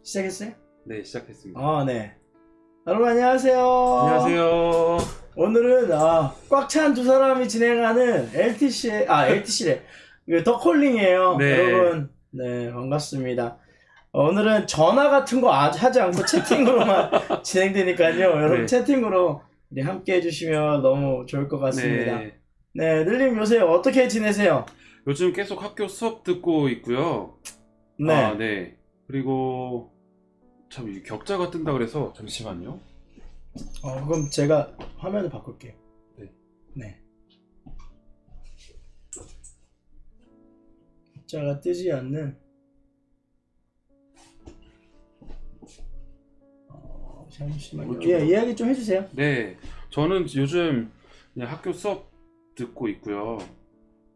시작했어요? 네, 시작했습니다. 아, 네. 여러분 안녕하세요. 안녕하세요. 오늘은 꽉 찬 두 사람이 진행하는 LTC래. 더 콜링이에요. 네. 여러분, 네, 반갑습니다. 오늘은 전화 같은 거 하지 않고 채팅으로만 진행되니까요. 여러분 네. 채팅으로 함께 해주시면 너무 좋을 것 같습니다. 네. 네, 늘님 요새 어떻게 지내세요? 요즘 계속 학교 수업 듣고 있고요. 네. 아, 네. 그리고 참 이 격자가 뜬다 그래서 잠시만요. 그럼 제가 화면을 바꿀게요. 네. 네. 격자가 뜨지 않는 잠시만요. 예, 이야기 좀 해주세요. 네. 저는 요즘 그냥 학교 수업 듣고 있고요.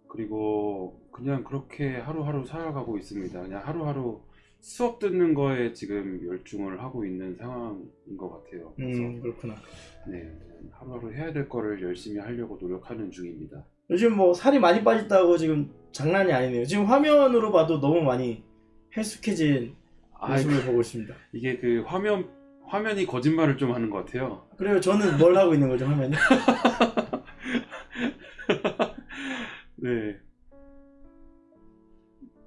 그리고 그냥 그렇게 하루하루 살아가고 있습니다. 그냥 하루하루 수업 듣는 거에 지금 열중을 하고 있는 상황인 것 같아요. 그래서 그렇구나. 네, 하루하루 해야 될 거를 열심히 하려고 노력하는 중입니다. 요즘 뭐 살이 많이 빠졌다고 지금 장난이 아니네요. 지금 화면으로 봐도 너무 많이 헬쑥해진 모습을 보고 있습니다. 이게 그 화면이 거짓말을 좀 하는 것 같아요. 그래요. 저는 뭘 하고 있는 거죠, 화면이? 네.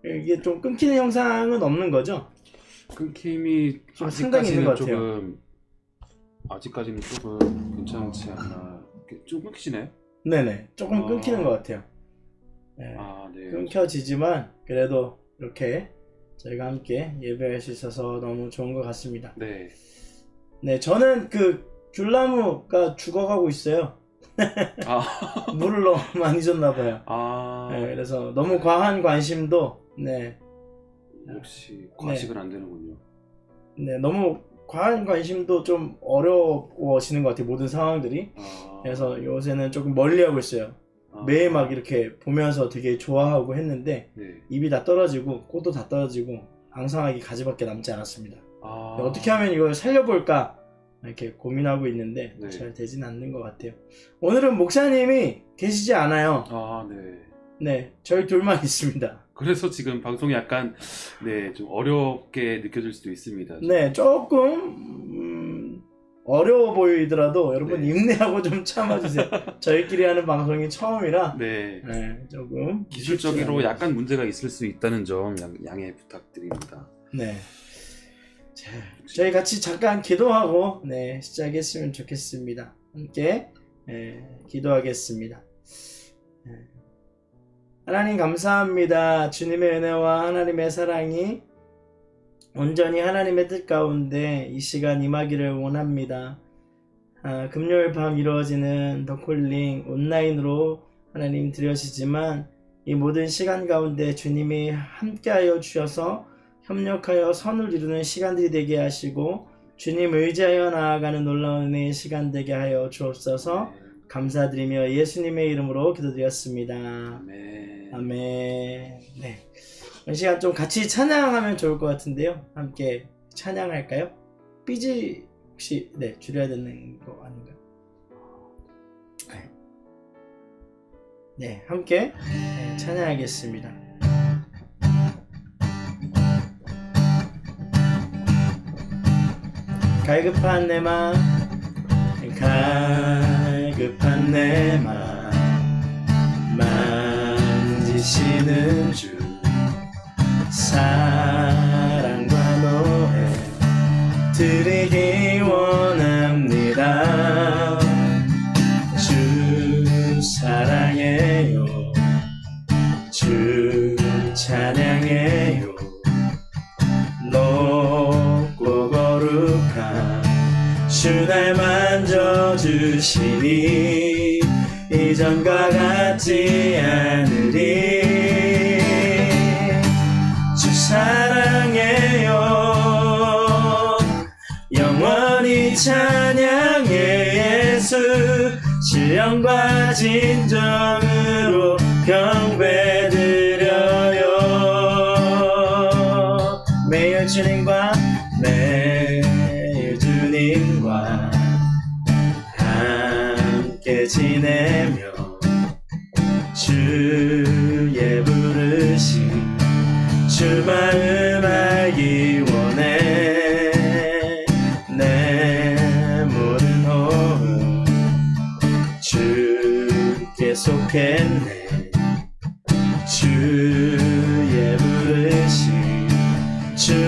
이게 좀 끊기는 영상은 없는 거죠? 끊김이 좀 상당히 있는 것 같아요. 아직까지는 조금 괜찮지 않나. 좀 끊기시나요? 네네. 조금 끊기는 것 같아요. 네. 네. 끊겨지지만 그래도 이렇게 저희가 함께 예배할 수 있어서 너무 좋은 것 같습니다. 네. 네, 저는 그 귤나무가 죽어가고 있어요. 물을 너무 많이 줬나 봐요. 네, 그래서 너무 과한 관심도 역시 과식은 안 되는군요. 네, 너무 과한 관심도 좀 어려워지는 것 같아요. 모든 상황들이. 그래서 요새는 조금 멀리하고 있어요. 매일 막 이렇게 보면서 되게 좋아하고 했는데 네. 입이 다 떨어지고 꽃도 다 떨어지고 앙상하게 가지밖에 남지 않았습니다. 어떻게 하면 이걸 살려볼까 이렇게 고민하고 있는데 네. 잘 되진 않는 것 같아요. 오늘은 목사님이 계시지 않아요. 네. 네, 저희 둘만 있습니다. 그래서 지금 방송이 약간 좀 어렵게 느껴질 수도 있습니다. 네, 조금 어려워 보이더라도 여러분 네. 인내하고 좀 참아주세요. 저희끼리 하는 방송이 처음이라 네. 조금 기술적으로 약간 문제가 있을 수 있다는 점 양해 부탁드립니다. 네. 자, 저희 같이 잠깐 기도하고 시작했으면 좋겠습니다. 함께 기도하겠습니다. 하나님 감사합니다. 주님의 은혜와 하나님의 사랑이 온전히 하나님의 뜻 가운데 이 시간 임하기를 원합니다. 금요일 밤 이루어지는 더콜링 온라인으로 하나님 드려지지만 이 모든 시간 가운데 주님이 함께하여 주셔서 협력하여 선을 이루는 시간들이 되게 하시고 주님 의지하여 나아가는 놀라운 은혜의 시간 되게 하여 주옵소서. 감사드리며 예수님의 이름으로 기도드렸습니다. 아멘. 네. 이 시간 좀 같이 찬양하면 좋을 것 같은데요. 함께 찬양할까요? 삐지 혹시 줄여야 되는 거 아닌가요? 네, 함께 찬양하겠습니다. 갈급한 내 맘, 갈급한 내 맘 만지시는 주 사랑과 노래 드리기 원합니다. 주 사랑해요, 주 찬양해요. 높고 거룩한 주 날 만져주시니 이전과 같지 않으리. 주 사랑해요, 영원히 찬양해 예수. 신령과 진정으로 경배드려요. 매일 주님과 함께 지내며 주의 부르심 주 마음 알기 원해.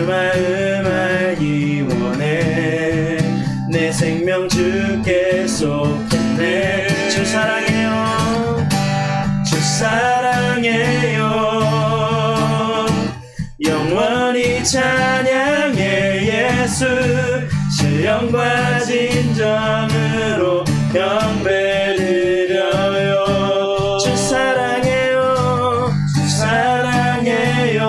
마음 알기 원해. 내 생명 주께 쏟겠네. 주 사랑해요, 주 사랑해요. 영원히 찬양해 예수. 신령과 진정으로 경배드려요. 주 사랑해요, 주 사랑해요.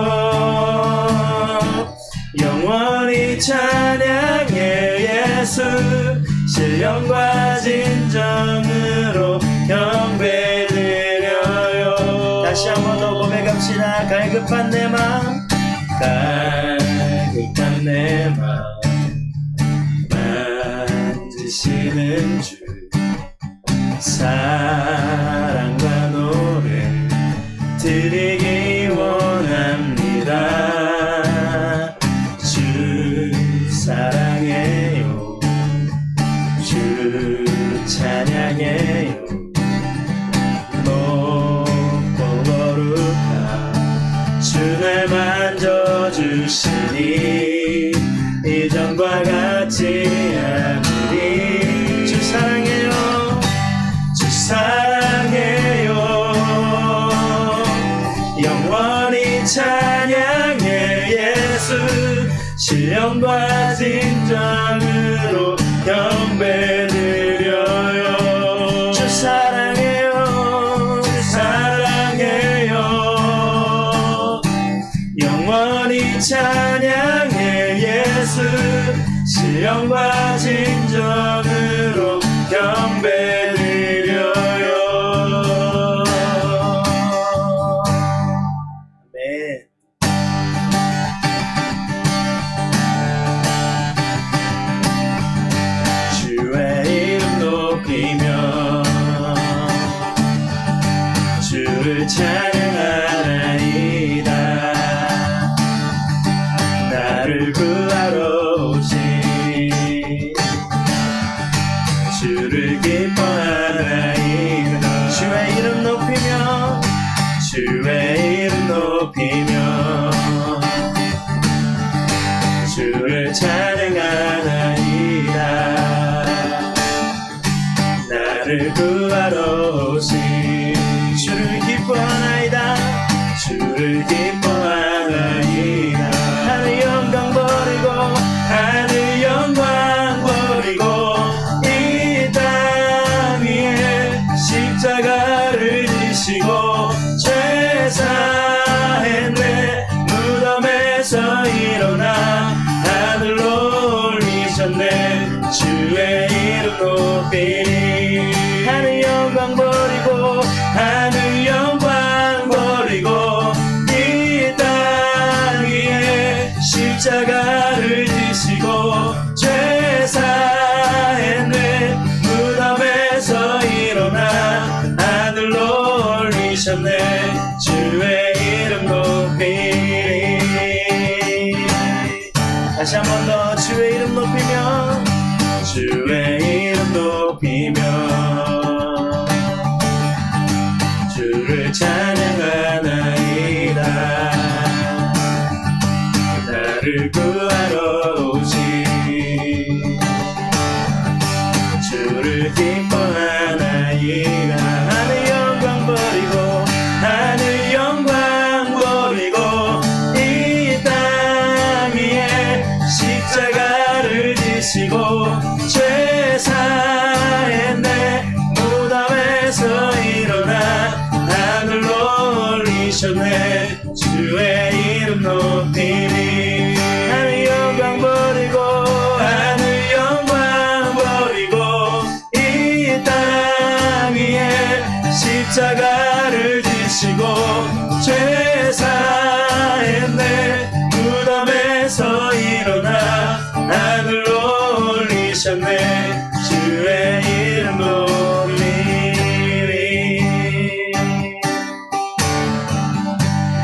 영원히 찬양해 예수. 신령과 진정으로 경배드려요. 다시 한 번 더 고백합시다. 갈급한 내 맘, 갈급한 내 맘 만지시는 주. 사랑과 노래 드리기 원합니다. 주 사랑해요, 주 찬양해요. 높고 거룩한 주 날 만져주시니 이전과 같지 않으리. 주 사랑해요, 주 사랑해요. 영원히 찬양해 예수. 신령과 진정으로 경배드려요. 주 사랑해요, 주 사랑해요. 영원히 찬양해 예수. 신령과 진정으로 경배드려요. 아멘. 주의 이름 높이며 주를 찬양하나이다. 나를 구하러 오신 주를 기뻐하나이다. 주의 이름 높이며 주의 이름 높이며 주를 찬양하나이다. 나를 구하러 오신 주를 기뻐하나이다. 주를 기뻐하나이다. 하늘 영광 버리고 하늘 영광 버리고 이 땅 위에 십자가를 지시고 죄 사했네. 무덤에서 일어나 하늘로 올리셨네. 주의 이름 높이니 하늘 영광 버리고 하늘 영광 버리고 이 땅 위에 십자가를 지시고 죄 사했네. 무덤에서 일어나 하늘로 올리셨네. 주의 이름 높이니. 다시 한 번 더 주의 이름 높이며 주의 이름 높이며 주를 찬양하나이다. 나를 구하러 오신 주를 기뻐하나이다. 하늘 영광 버리고 하늘 영광 버리고 이 땅 위에 십자가를 지시고 죄 사했네. 무덤에서 일어나 하늘로 올리셨네. 주의 이름 높이니 하늘 영광 버리고 하늘 영광 버리고 이 땅 위에 십자가를 지시고 죄 사했네. 무덤에서 일어나 하늘로 올리셨네. 주의 이름 높이니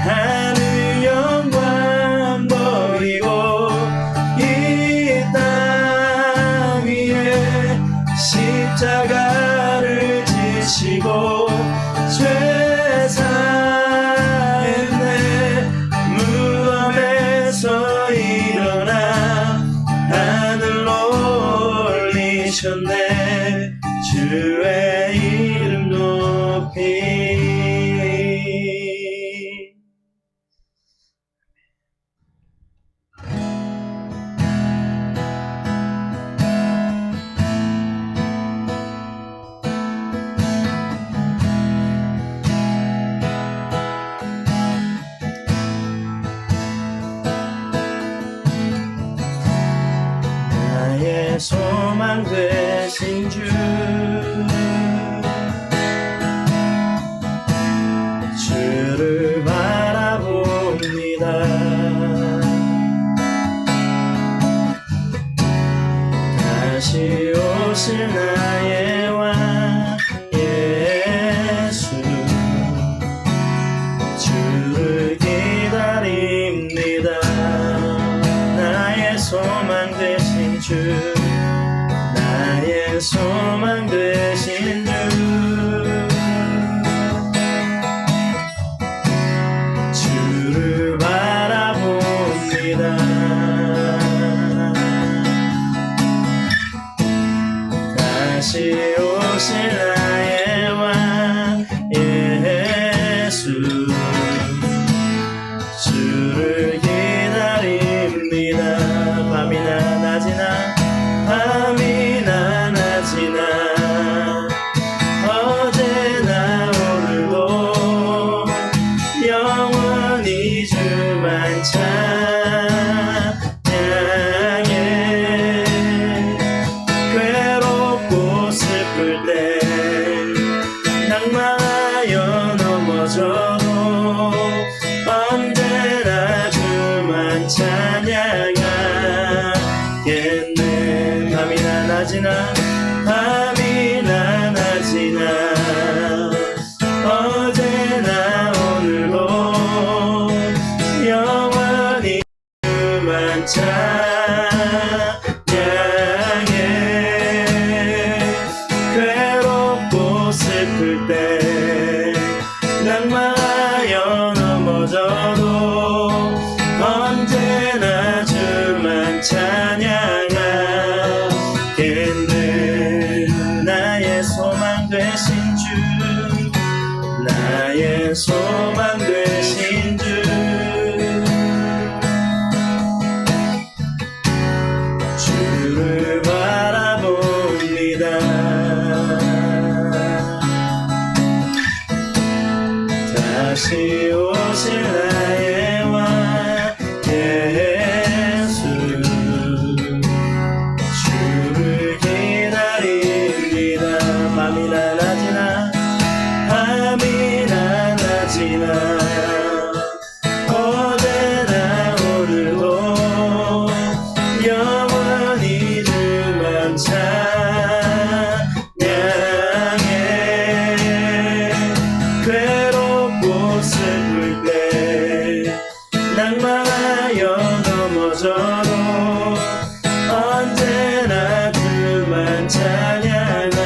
하늘 영광 버리고 이 땅 위에 십자가를 지시고 죄 사했네. 무덤에서 나의 소망 되신 주 주를 바라봅니다. 다시 오실 나의 왕 예수 주를 기다립니다. 나의 소망 되신 주 나의 소망 되신 주 주를 바라봅니다. 다시 오실 나의 왕 예수 주를 기다립니다. 밤이나 낮이나 밤이나 낮이나 어제나 오늘도 영원히 주만 찬양해. 괴롭고 슬플 때 낭만하여 넘어져도 언제나 주만 찬양하겠네. 밤이나 낮이나 밤이나 낮이나 어제나 오늘도 영원히 주만 찬양해. 괴롭고 슬플 때 낭만하여 넘어져도 언제나 주만 찬양하겠네. 나의 소망 되신 주 나의 소망 되신 주 주를 바라봅니다. 다시 오실 나의 왕 예수 주를 기다립니다. 밤이나 낮이나 밤이나 낮이나 어제나 오늘도 영원히 주만 찬양해. 괴롭고 슬플 때 낭만하여 넘어져도 언제나 주만 찬양하겠네.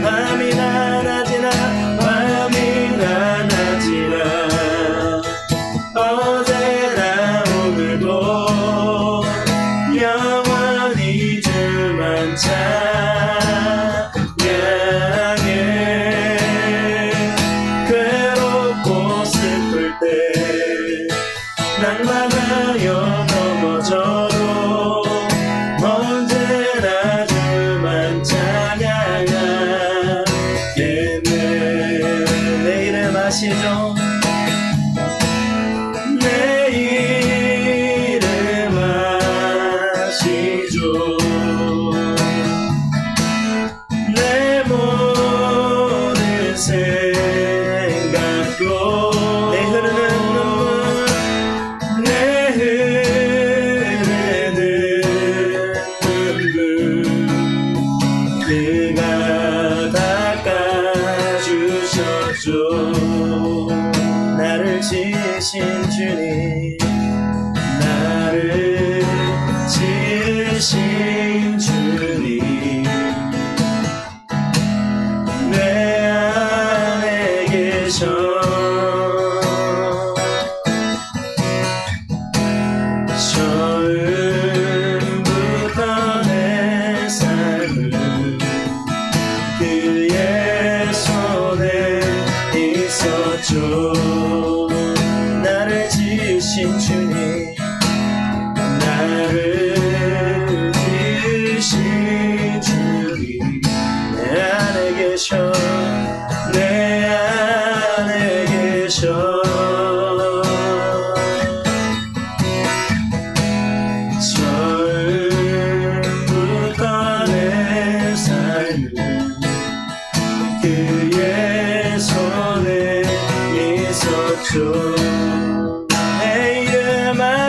밤이나 낮이나 밤이나 낮이나 어제나 오늘도 영원히 주만 찬양해. 괴롭고 슬플 때 낭만하여 넘어져도 언제나 주만 찬양하겠네. 내 이름 아시죠? 내 이름 아시죠? 내 모든 생각도 내 흐르는 눈물 내 흐르는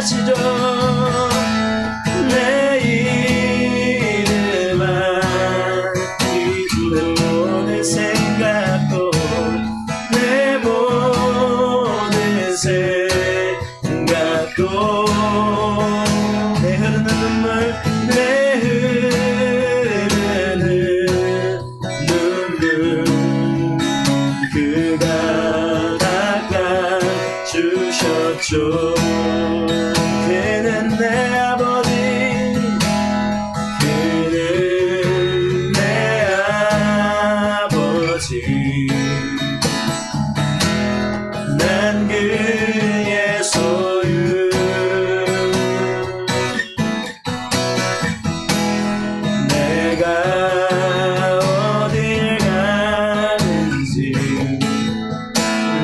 마시죠. 내 이름만 모든 생각도 내 모든 생각도 내 흐르는 눈물 내 흐르는 눈물 그가 닦아주셨죠. 그는 내 아버지 그는 내 아버지 난 그의 소유 내가 어딜 가는지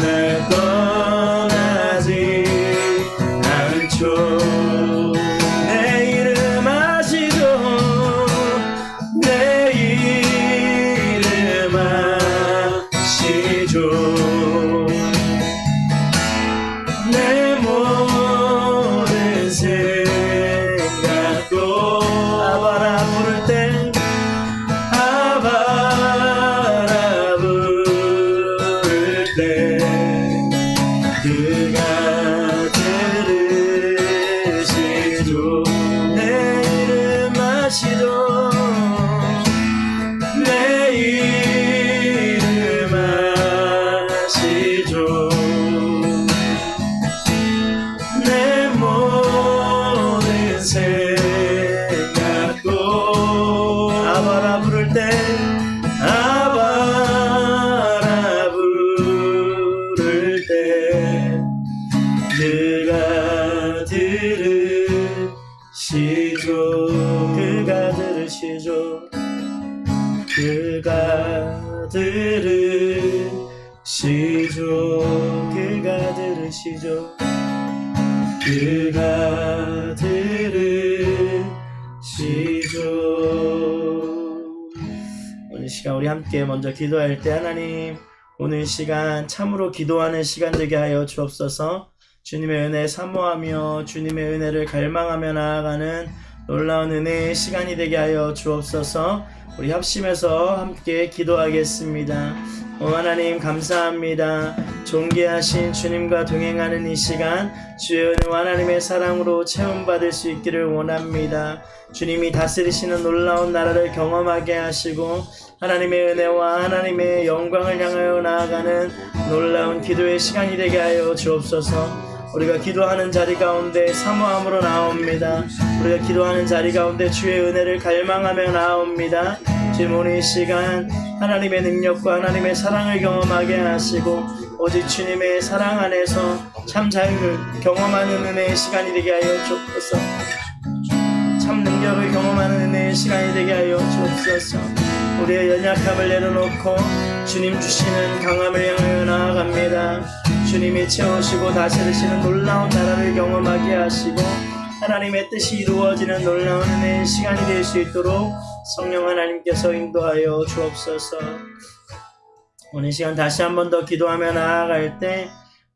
날 떠나지 않죠. 내 이름 아시죠. 내 이름 아시죠. 내 모든 생각도 아바라 부를 때 아바라 부를 때 그가 들으시죠. 내 이름 아시죠. 내 이름 아시죠. 내 모든 생각도 아바라 부를 때 아바라 부를 때 그가 들으시죠. 그가 들으시죠. 그가 들으시죠. 그가 들으시죠. 그가 들으시죠. 오늘 시간 우리 함께 먼저 기도할 때 하나님 오늘 시간 참으로 기도하는 시간 되게 하여 주옵소서. 주님의 은혜 사모하며 주님의 은혜를 갈망하며 나아가는 놀라운 은혜의 시간이 되게 하여 주옵소서. 우리 합심해서 함께 기도하겠습니다. 하나님 감사합니다. 존귀하신 주님과 동행하는 이 시간 주의 은혜와 하나님의 사랑으로 체험받을 수 있기를 원합니다. 주님이 다스리시는 놀라운 나라를 경험하게 하시고 하나님의 은혜와 하나님의 영광을 향하여 나아가는 놀라운 기도의 시간이 되게 하여 주옵소서. 우리가 기도하는 자리 가운데 사모함으로 나옵니다. 우리가 기도하는 자리 가운데 주의 은혜를 갈망하며 나옵니다. 지금 오늘 이 시간 하나님의 능력과 하나님의 사랑을 경험하게 하시고 오직 주님의 사랑 안에서 참 자유를 경험하는 은혜의 시간이 되게 하여 주옵소서. 참 능력을 경험하는 은혜의 시간이 되게 하여 주옵소서. 우리의 연약함을 내려놓고 주님 주시는 강함을 향하여 나아갑니다. 주님이 채우시고 다스리시는 놀라운 나라를 경험하게 하시고 하나님의 뜻이 이루어지는 놀라운 은혜의 시간이 될 수 있도록 성령 하나님께서 인도하여 주옵소서. 오늘 시간 다시 한 번 더 기도하며 나아갈 때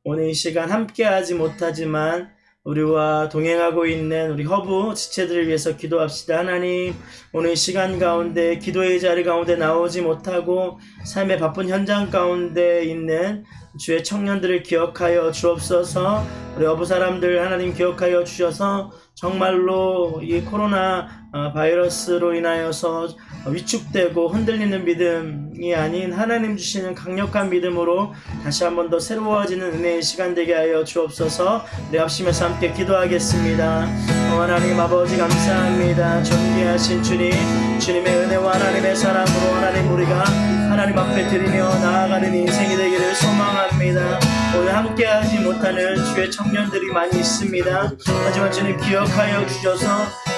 오늘 이 시간 함께하지 못하지만 우리와 동행하고 있는 우리 허브 지체들을 위해서 기도합시다. 하나님 오늘 시간 가운데 기도의 자리 가운데 나오지 못하고 삶의 바쁜 현장 가운데 있는 주의 청년들을 기억하여 주옵소서. 우리 어부 사람들 하나님 기억하여 주셔서 정말로 이 코로나 바이러스로 인하여서 위축되고 흔들리는 믿음이 아닌 하나님 주시는 강력한 믿음으로 다시 한 번 더 새로워지는 은혜의 시간 되게 하여 주옵소서. 우리 합심해서 함께 기도하겠습니다. 하나님 아버지 감사합니다. 존귀하신 주님, 주님의 은혜와 하나님의 사랑으로 하나님 우리가 하나님 앞에 드리며 나아가는 인생이 되기를 소망합니다. 오늘 함께하지 못하는 주의 청년들이 많이 있습니다. 하지만 주님 기억하여 주셔서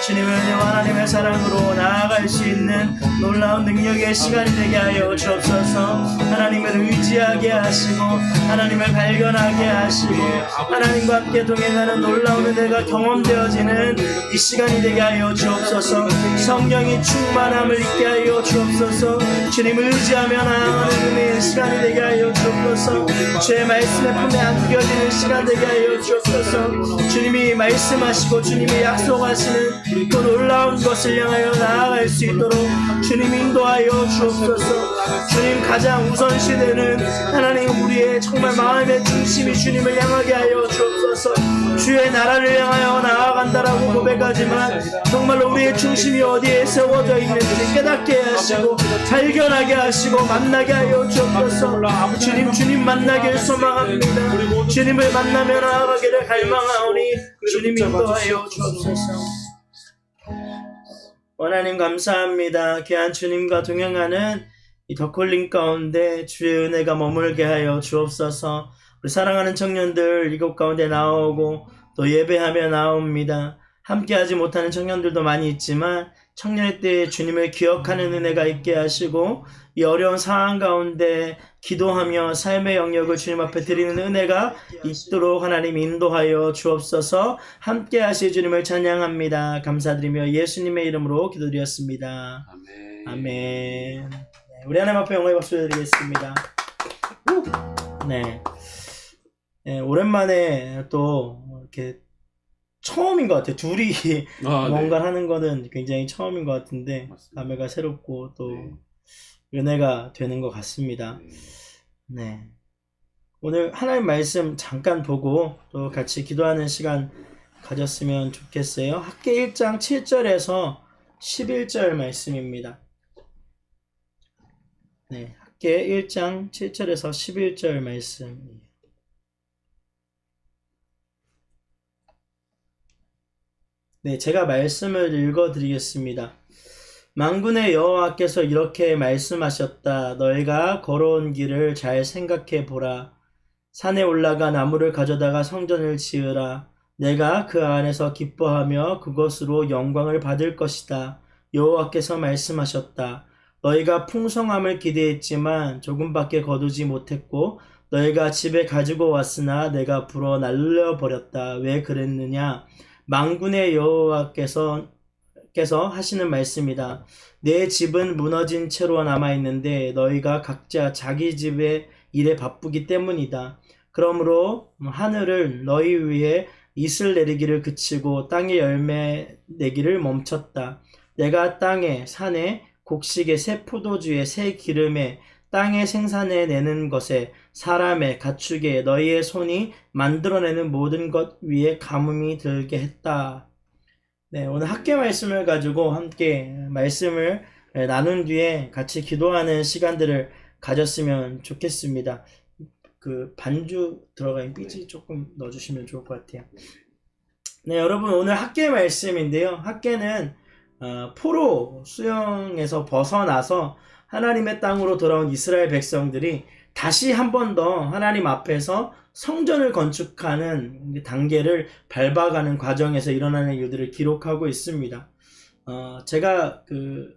주님의 은혜와 하나님의 사랑으로 나아갈 수 있는 놀라운 능력의 시간이 되게 하여 주옵소서. 하나님을 의지하게 하시고 하나님을 발견하게 하시고 하나님과 함께 동행하는 놀라운 은혜가 경험되어지는 하는 이 시간이 되게 하여 주옵소서. 성령이 충만함을 있게 하여 주옵소서. 주님을 의지하며 나아가는 은혜의 시간이 되게 하여 주옵소서. 주의 말씀의 품에 안겨지는 시간 되게 하여 주옵소서. 주님이 말씀하시고 주님이 약속하시는 그 놀라운 것을 향하여 나아갈 수 있도록 주님 인도하여 주옵소서. 주님 가장 우선시되는 하나님 우리의 정말 마음의 중심이 주님을 향하게 하여 주옵소서. 주의 나라를 향하여 나아간다라고 고백하지만 정말로 우리의 중심이 어디에 세워져 있는지 깨닫게 하시고 발견하게 하시고 만나게 하여 주옵소서. 주님 만나길 소망합니다. 주님을 만나며 나아가기를 갈망하오니 주님 인도하여 주옵소서. 하나님 감사합니다. 귀한 주님과 동행하는 이 더콜링 가운데 주의 은혜가 머물게 하여 주옵소서. 우리 사랑하는 청년들 이곳 가운데 나오고 또 예배하며 나옵니다. 함께하지 못하는 청년들도 많이 있지만 청년의 때에 주님을 기억하는 은혜가 있게 하시고 이 어려운 상황 가운데 기도하며 삶의 영역을 주님 앞에 드리는 은혜가 있도록 하나님 인도하여 주옵소서. 함께 하실 주님을 찬양합니다. 감사드리며 예수님의 이름으로 기도드렸습니다. 아멘. 아멘. 네, 우리 하나님 앞에 영광의 박수 드리겠습니다. 네. 네, 오랜만에 또 이렇게 처음인 것 같아요. 둘이 뭔가 네. 하는 거는 굉장히 처음인 것 같은데 맞습니다. 감회가 새롭고 또 네. 은혜가 되는 것 같습니다. 네. 네. 오늘 하나님 말씀 잠깐 보고 또 같이 기도하는 시간 가졌으면 좋겠어요. 학계 1장 7절에서 11절 말씀입니다. 네, 학계 1장 7절에서 11절 말씀. 네, 제가 말씀을 읽어드리겠습니다. 만군의 여호와께서 이렇게 말씀하셨다. 너희가 걸어온 길을 잘 생각해 보라. 산에 올라가 나무를 가져다가 성전을 지으라. 내가 그 안에서 기뻐하며 그것으로 영광을 받을 것이다. 여호와께서 말씀하셨다. 너희가 풍성함을 기대했지만 조금밖에 거두지 못했고 너희가 집에 가지고 왔으나 내가 불어 날려버렸다. 왜 그랬느냐? 만군의 여호와께서 하시는 말씀이다. 내 집은 무너진 채로 남아있는데 너희가 각자 자기 집의 일에 바쁘기 때문이다. 그러므로 하늘을 너희 위에 이슬 내리기를 그치고 땅에 열매 내기를 멈췄다. 내가 땅에 산에 곡식에 새 포도주에 새 기름에 땅에 생산해 내는 것에 사람의 가축에 너희의 손이 만들어내는 모든 것 위에 가뭄이 들게 했다. 네, 오늘 학계 말씀을 가지고 함께 말씀을 나눈 뒤에 같이 기도하는 시간들을 가졌으면 좋겠습니다. 그 반주 들어가는 삐지 조금 넣어주시면 좋을 것 같아요. 네, 여러분 오늘 학계 말씀인데요. 학계는 포로 수용에서 벗어나서 하나님의 땅으로 돌아온 이스라엘 백성들이 다시 한 번 더 하나님 앞에서 성전을 건축하는 단계를 밟아가는 과정에서 일어나는 일들을 기록하고 있습니다. 제가 그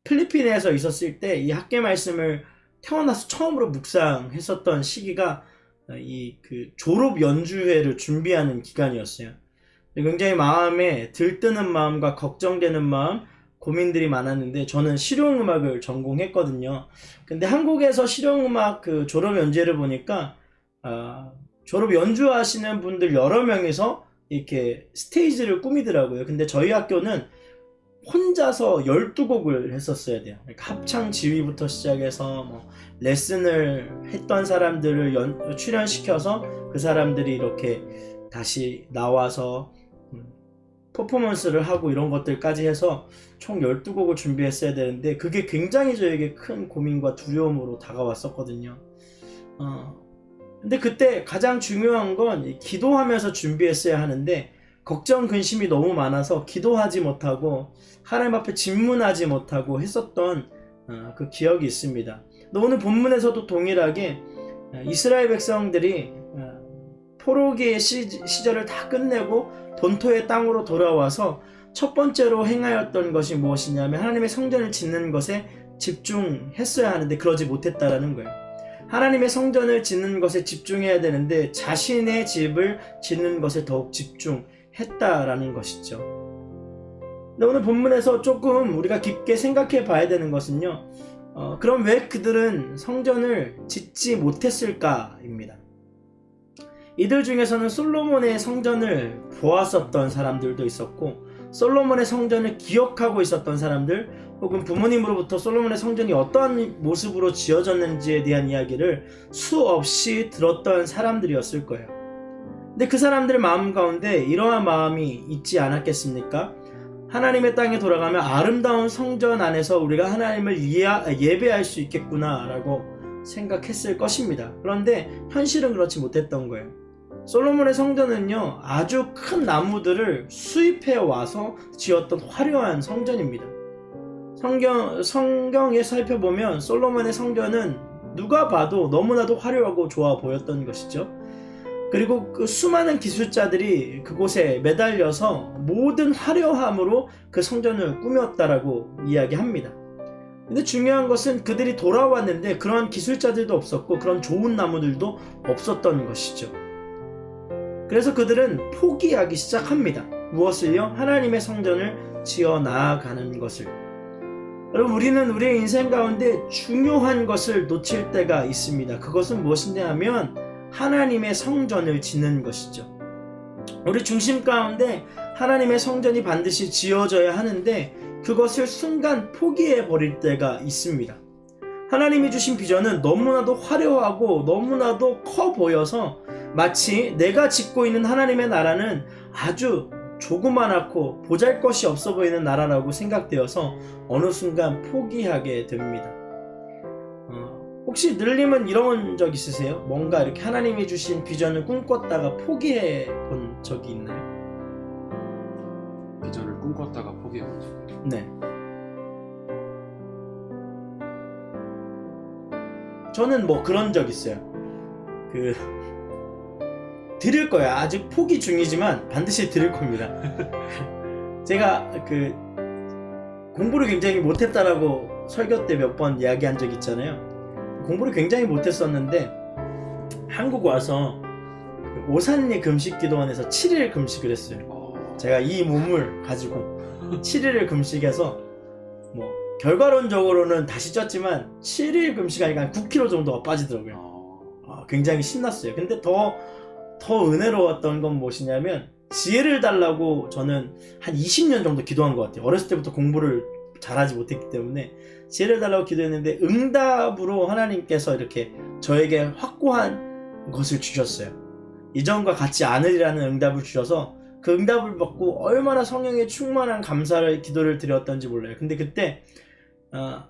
필리핀에서 있었을 때 이 학계 말씀을 태어나서 처음으로 묵상했었던 시기가 이 그 졸업 연주회를 준비하는 기간이었어요. 굉장히 마음에 들뜨는 마음과 걱정되는 마음, 고민들이 많았는데 저는 실용음악을 전공했거든요. 근데 한국에서 실용음악 그 졸업 연주회를 보니까 졸업 연주하시는 분들 여러 명이서 이렇게 스테이지를 꾸미더라고요. 근데 저희 학교는 혼자서 12곡을 했었어야 돼요. 그러니까 합창 지휘부터 시작해서 뭐 레슨을 했던 사람들을 출연시켜서 그 사람들이 이렇게 다시 나와서 퍼포먼스를 하고 이런 것들까지 해서 총 12곡을 준비했어야 되는데 그게 굉장히 저에게 큰 고민과 두려움으로 다가왔었거든요. 근데 그때 가장 중요한 건 기도하면서 준비했어야 하는데 걱정 근심이 너무 많아서 기도하지 못하고 하나님 앞에 질문하지 못하고 했었던 그 기억이 있습니다. 오늘 본문에서도 동일하게 이스라엘 백성들이 포로기의 시절을 다 끝내고 본토의 땅으로 돌아와서 첫 번째로 행하였던 것이 무엇이냐면 하나님의 성전을 짓는 것에 집중했어야 하는데 그러지 못했다라는 거예요. 하나님의 성전을 짓는 것에 집중해야 되는데 자신의 집을 짓는 것에 더욱 집중했어야 했다라는 것이죠. 근데 오늘 본문에서 조금 우리가 깊게 생각해 봐야 되는 것은요, 그럼 왜 그들은 성전을 짓지 못했을까입니다. 이들 중에서는 솔로몬의 성전을 보았었던 사람들도 있었고, 솔로몬의 성전을 기억하고 있었던 사람들, 혹은 부모님으로부터 솔로몬의 성전이 어떠한 모습으로 지어졌는지에 대한 이야기를 수없이 들었던 사람들이었을 거예요. 근데 그 사람들의 마음 가운데 이러한 마음이 있지 않았겠습니까? 하나님의 땅에 돌아가면 아름다운 성전 안에서 우리가 하나님을 예배할 수 있겠구나 라고 생각했을 것입니다. 그런데 현실은 그렇지 못했던 거예요. 솔로몬의 성전은요, 아주 큰 나무들을 수입해 와서 지었던 화려한 성전입니다. 성경에 살펴보면 솔로몬의 성전은 누가 봐도 너무나도 화려하고 좋아 보였던 것이죠. 그리고 그 수많은 기술자들이 그곳에 매달려서 모든 화려함으로 그 성전을 꾸몄다라고 이야기합니다. 근데 중요한 것은 그들이 돌아왔는데 그런 기술자들도 없었고 그런 좋은 나무들도 없었던 것이죠. 그래서 그들은 포기하기 시작합니다. 무엇을요? 하나님의 성전을 지어 나아가는 것을. 여러분, 우리는 우리의 인생 가운데 중요한 것을 놓칠 때가 있습니다. 그것은 무엇인가 하면 하나님의 성전을 짓는 것이죠. 우리 중심 가운데 하나님의 성전이 반드시 지어져야 하는데 그것을 순간 포기해 버릴 때가 있습니다. 하나님이 주신 비전은 너무나도 화려하고 너무나도 커 보여서 마치 내가 짓고 있는 하나님의 나라는 아주 조그만하고 보잘것이 없어 보이는 나라라고 생각되어서 어느 순간 포기하게 됩니다. 혹시 늘님은 이런 적 있으세요? 뭔가 이렇게 하나님이 주신 비전을 꿈꿨다가 포기해 본 적이 있나요? 비전을 꿈꿨다가 포기해 본 적이 있나요? 네. 저는 뭐 그런 적 있어요. 들을 거야. 아직 포기 중이지만 반드시 들을 겁니다. 제가 공부를 굉장히 못했다라고 설교 때 몇 번 이야기한 적 있잖아요. 공부를 굉장히 못했었는데 한국 와서 오산리 금식기도원에서 7일 금식을 했어요. 제가 이 몸을 가지고 7일을 금식해서 뭐 결과론적으로는 다시 쪘지만 7일 금식하니까 한 9kg 정도가 빠지더라고요. 굉장히 신났어요. 근데 더 은혜로웠던 건 무엇이냐면 지혜를 달라고 저는 한 20년 정도 기도한 것 같아요. 어렸을 때부터 공부를 잘하지 못했기 때문에 지혜를 달라고 기도했는데 응답으로 하나님께서 이렇게 저에게 확고한 것을 주셨어요. 이전과 같지 않으리라는 응답을 주셔서 그 응답을 받고 얼마나 성령에 충만한 감사를 기도를 드렸던지 몰라요. 근데 그때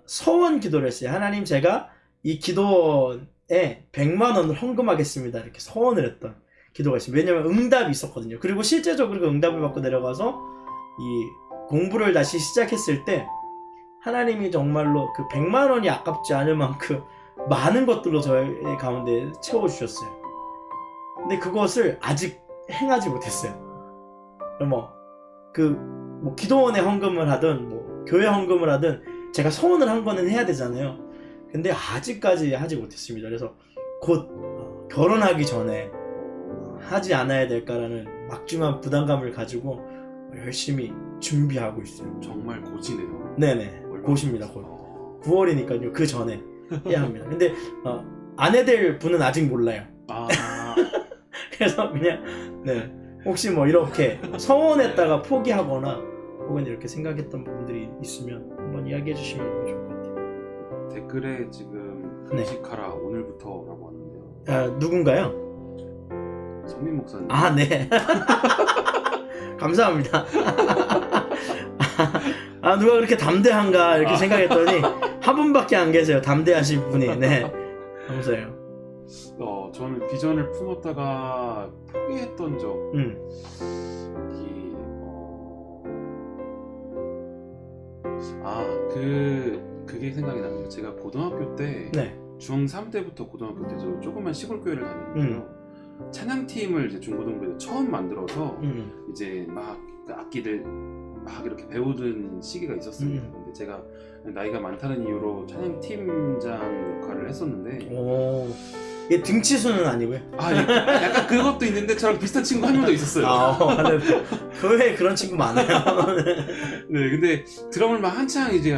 서원 기도를 했어요. 하나님, 제가 이 기도에 100만 원을 헌금하겠습니다. 이렇게 서원을 했던 기도가 있어요. 왜냐면 응답이 있었거든요. 그리고 실제적으로 그 응답을 받고 내려가서 이 공부를 다시 시작했을 때 하나님이 정말로 그 100만 원이 아깝지 않을 만큼 많은 것들로 저의 가운데 채워주셨어요. 근데 그것을 아직 행하지 못했어요. 기도원에 헌금을 하든 교회 헌금을 하든 제가 서원을 한 거는 해야 되잖아요. 근데 아직까지 하지 못했습니다. 그래서 곧 결혼하기 전에 하지 않아야 될까라는 막중한 부담감을 가지고 열심히 준비하고 있어요. 정말 고지네요. 네네, 곧입니다. 곧 9월이니까요. 그 전에 해야 합니다. 근데 아내 될 분은 아직 몰라요. 그래서 그냥 혹시 이렇게 서원했다가 포기하거나 혹은 이렇게 생각했던 부분들이 있으면 한번 이야기해 주시면 너무 좋을 것 같아요. 댓글에 지금 금식하라 오늘부터라고 하는데요. 누군가요? 성민 목사님. 네. 감사합니다. 누가 그렇게 담대한가 이렇게 생각했더니 한 분밖에 안 계세요. 담대하신 분이. 네, 감사해요. 저는 비전을 품었다가 포기했던 적이 그게 생각이 납니다. 제가 고등학교 때 중3 때부터 고등학교 때 저 조그만 시골 교회를 다녔는데요. 찬양팀을 이제 중고등부에서 처음 만들어서 이제 막 그 악기들 막 이렇게 배우던 시기가 있었습니다. 근데 제가 나이가 많다는 이유로 찬양팀장 역할을 했었는데 얘 등치수는 아니고요. 약간 그것도 있는데 저랑 비슷한 친구 한 명 더 있었어요. 근데 교회에 그런 친구 많아요. 네, 근데 드럼을 막 한창 이제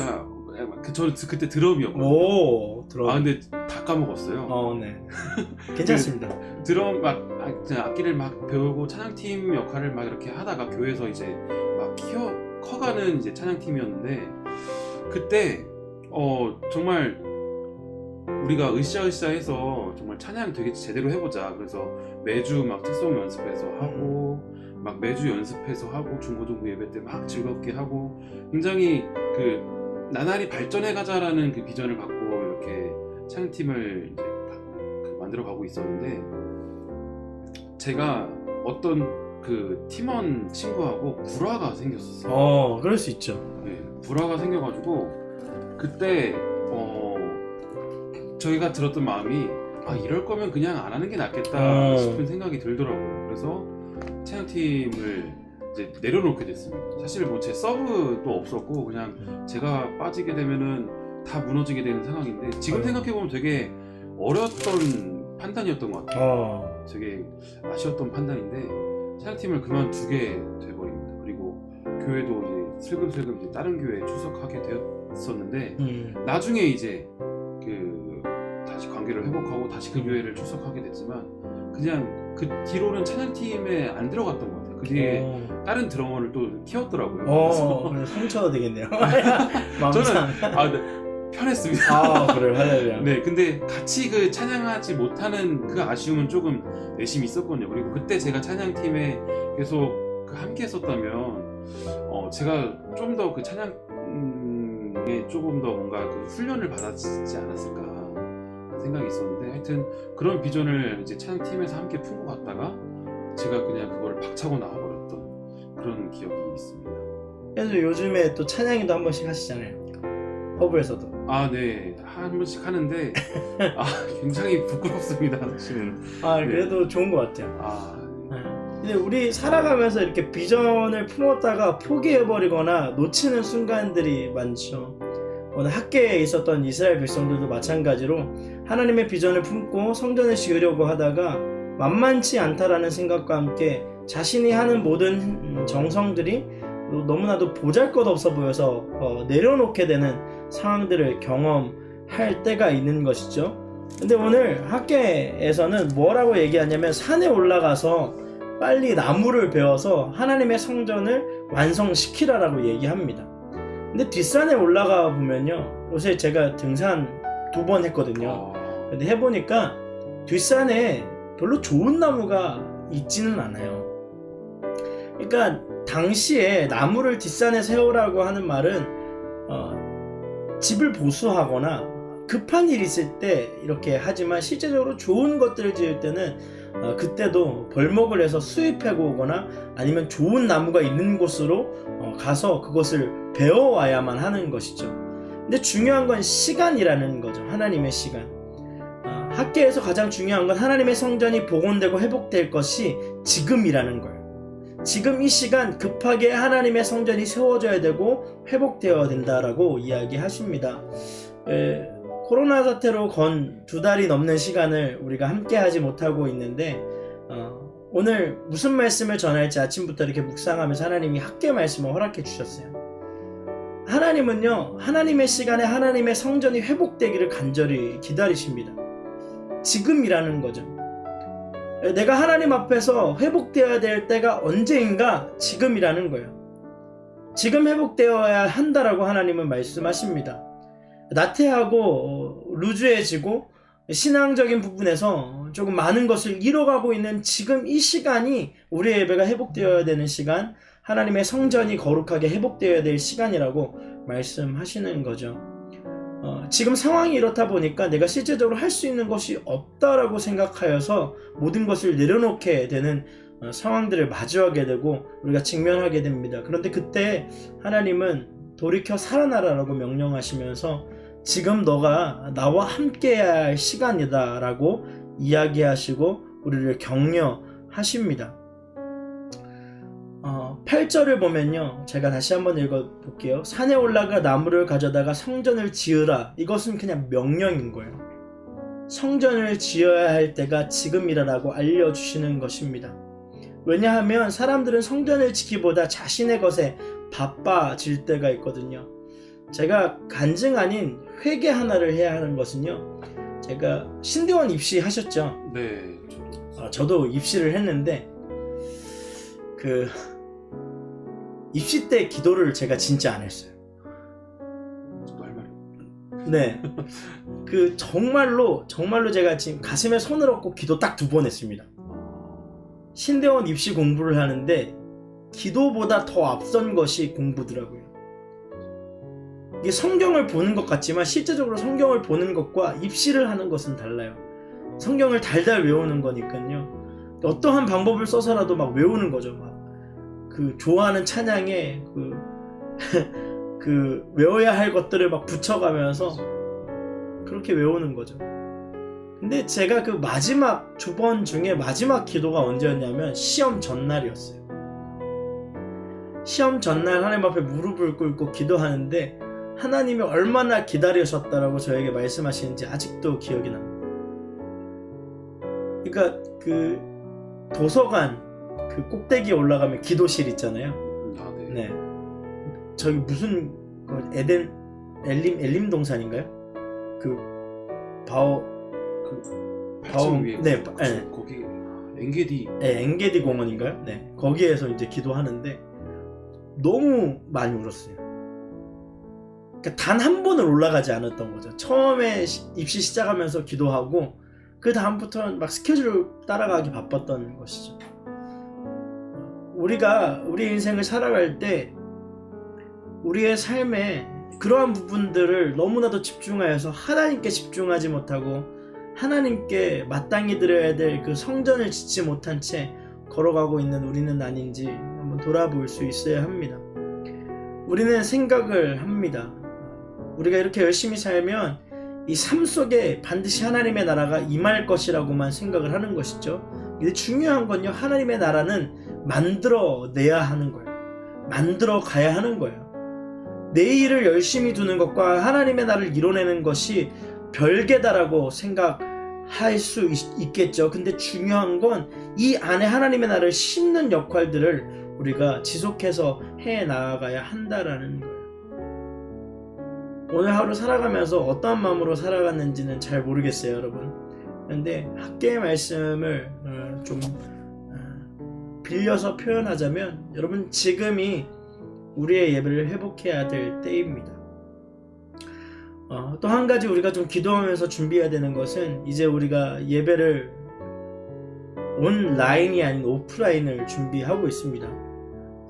저는 그때 드럼이었거든요. 오, 드럼. 근데 다 까먹었어요. 네. 괜찮습니다. 드럼 악기를 막 배우고 찬양팀 역할을 막 이렇게 하다가 교회에서 이제 막 커가는 이제 찬양팀이었는데 그때 정말 우리가 으쌰으쌰해서 정말 찬양 되게 제대로 해보자. 그래서 매주 막 특송 연습해서 하고 막 매주 연습해서 하고 중고등부 예배 때 막 즐겁게 하고 굉장히 나날이 발전해 가자라는 그 비전을 갖고 이렇게 찬양팀을 이제 만들어 가고 있었는데 제가 어떤 팀원 친구하고 불화가 생겼었어요. 그럴 수 있죠. 네, 불화가 생겨가지고 그때 저희가 들었던 마음이 이럴 거면 그냥 안 하는 게 낫겠다 싶은 생각이 들더라고요. 그래서 찬양팀을 이제 내려놓게 됐습니다. 사실 뭐 제 서브도 없었고 그냥 제가 빠지게 되면은 다 무너지게 되는 상황인데 지금 생각해보면 되게 어려웠던 판단이었던 것 같아요. 되게 아쉬웠던 판단인데 찬양팀을 그만두게 돼버립니다. 그리고 교회도 이제 슬금슬금 이제 다른 교회에 출석하게 되었었는데 나중에 이제 다시 관계를 회복하고 다시 그 교회를 출석하게 됐지만 그냥 그 뒤로는 찬양팀에 안 들어갔던 것 같아요. 그 뒤에 다른 드러머를 또 키웠더라고요. 그래서 상처가 되겠네요. 저는 네, 편했습니다. 그래요, 할렐루야. 네, 근데 같이 찬양하지 못하는 그 아쉬움은 조금 내심이 있었거든요. 그리고 그때 제가 찬양팀에 계속 함께 했었다면 제가 좀 더 찬양에 조금 더 뭔가 훈련을 받았지 않았을까 생각이 있었는데 하여튼 그런 비전을 이제 찬양팀에서 함께 품고 갔다가 제가 그냥 그거를 박차고 나와버렸던 그런 기억이 있습니다. 그래서 요즘에 또 찬양이도 한 번씩 하시잖아요. 허브에서도. 네, 한 번씩 하는데 굉장히 부끄럽습니다, 사실은. 그래도 네. 좋은 것 같아요. 근데 우리 살아가면서 이렇게 비전을 품었다가 포기해버리거나 놓치는 순간들이 많죠. 오늘 학계에 있었던 이스라엘 백성들도 마찬가지로 하나님의 비전을 품고 성전을 지으려고 하다가 만만치 않다라는 생각과 함께 자신이 하는 모든 정성들이 너무나도 보잘것없어 보여서 내려놓게 되는 상황들을 경험할 때가 있는 것이죠. 근데 오늘 학계에서는 뭐라고 얘기하냐면 산에 올라가서 빨리 나무를 베어서 하나님의 성전을 완성시키라라고 얘기합니다. 근데 뒷산에 올라가 보면요, 요새 제가 등산 2번 했거든요. 근데 해보니까 뒷산에 별로 좋은 나무가 있지는 않아요. 그러니까 당시에 나무를 뒷산에 세우라고 하는 말은 집을 보수하거나 급한 일이 있을 때 이렇게 하지만 실제적으로 좋은 것들을 지을 때는 그때도 벌목을 해서 수입하고 오거나 아니면 좋은 나무가 있는 곳으로 가서 그것을 베어와야만 하는 것이죠. 근데 중요한 건 시간이라는 거죠. 하나님의 시간. 학계에서 가장 중요한 건 하나님의 성전이 복원되고 회복될 것이 지금이라는 거예요. 지금 이 시간 급하게 하나님의 성전이 세워져야 되고 회복되어야 된다라고 이야기하십니다. 코로나 사태로 건 2달이 넘는 시간을 우리가 함께 하지 못하고 있는데 오늘 무슨 말씀을 전할지 아침부터 이렇게 묵상하면서 하나님이 학계 말씀을 허락해 주셨어요. 하나님은요, 하나님의 시간에 하나님의 성전이 회복되기를 간절히 기다리십니다. 지금이라는 거죠. 내가 하나님 앞에서 회복되어야 될 때가 언제인가? 지금이라는 거예요. 지금 회복되어야 한다라고 하나님은 말씀하십니다. 나태하고 루즈해지고 신앙적인 부분에서 조금 많은 것을 잃어가고 있는 지금 이 시간이 우리의 예배가 회복되어야 되는 시간, 하나님의 성전이 거룩하게 회복되어야 될 시간이라고 말씀하시는 거죠. 지금 상황이 이렇다 보니까 내가 실제적으로 할 수 있는 것이 없다라고 생각하여서 모든 것을 내려놓게 되는 상황들을 마주하게 되고 우리가 직면하게 됩니다. 그런데 그때 하나님은 돌이켜 살아나라라고 명령하시면서 지금 너가 나와 함께해야 할 시간이다 라고 이야기하시고 우리를 격려하십니다. 8절을 보면요, 제가 다시 한번 읽어볼게요. 산에 올라가 나무를 가져다가 성전을 지으라. 이것은 그냥 명령인 거예요. 성전을 지어야 할 때가 지금이라고 알려주시는 것입니다. 왜냐하면 사람들은 성전을 지키기보다 자신의 것에 바빠질 때가 있거든요. 제가 간증 아닌 회개 하나를 해야 하는 것은요, 제가 신대원 입시하셨죠? 네. 저도 입시를 했는데 그 입시 때 기도를 제가 진짜 안 했어요. 저도 할 말이. 네. 그 정말로 제가 지금 가슴에 손을 얹고 기도 딱 2번 했습니다. 신대원 입시 공부를 하는데 기도보다 더 앞선 것이 공부더라고요. 이게 성경을 보는 것 같지만 실제적으로 성경을 보는 것과 입시를 하는 것은 달라요. 성경을 달달 외우는 거니까요. 어떠한 방법을 써서라도 막 외우는 거죠. 막 그 좋아하는 찬양에 그 외워야 할 것들을 막 붙여가면서 그렇게 외우는 거죠. 근데 제가 그 마지막 2번 중에 마지막 기도가 언제였냐면 시험 전날이었어요. 시험 전날 하나님 앞에 무릎을 꿇고 기도하는데 하나님이 얼마나 기다리셨다라고 저에게 말씀하시는지 아직도 기억이 납니다. 그러니까 그 도서관 그 꼭대기에 올라가면 기도실 있잖아요. 아, 네. 네. 저기 무슨 엘림 동산인가요? 그 바오 위에 네, 거기 엔게디. 네, 엔게디 공원인가요? 네. 거기에서 이제 기도하는데 너무 많이 울었어요. 그러니까 단 한 번을 올라가지 않았던 거죠. 처음에 입시 시작하면서 기도하고 그 다음부터는 막 스케줄을 따라가기 바빴던 것이죠. 우리가 우리 인생을 살아갈 때 우리의 삶에 그러한 부분들을 너무나도 집중하여서 하나님께 집중하지 못하고 하나님께 마땅히 드려야 될 그 성전을 짓지 못한 채 걸어가고 있는 우리는 아닌지 한번 돌아볼 수 있어야 합니다. 우리는 생각을 합니다. 우리가 이렇게 열심히 살면 이 삶 속에 반드시 하나님의 나라가 임할 것이라고만 생각을 하는 것이죠. 근데 중요한 건요, 하나님의 나라는 만들어내야 하는 거예요. 만들어 가야 하는 거예요. 내 일을 열심히 두는 것과 하나님의 나라를 이뤄내는 것이 별개다라고 생각할 수 있겠죠. 근데 중요한 건 이 안에 하나님의 나라를 심는 역할들을 우리가 지속해서 해 나가야 한다라는 거예요. 오늘 하루 살아가면서 어떠한 마음으로 살아갔는지는 잘 모르겠어요, 여러분. 그런데 학계의 말씀을 좀 빌려서 표현하자면 여러분, 지금이 우리의 예배를 회복해야 될 때입니다. 또 한 가지 우리가 좀 기도하면서 준비해야 되는 것은 이제 우리가 예배를 온라인이 아닌 오프라인을 준비하고 있습니다.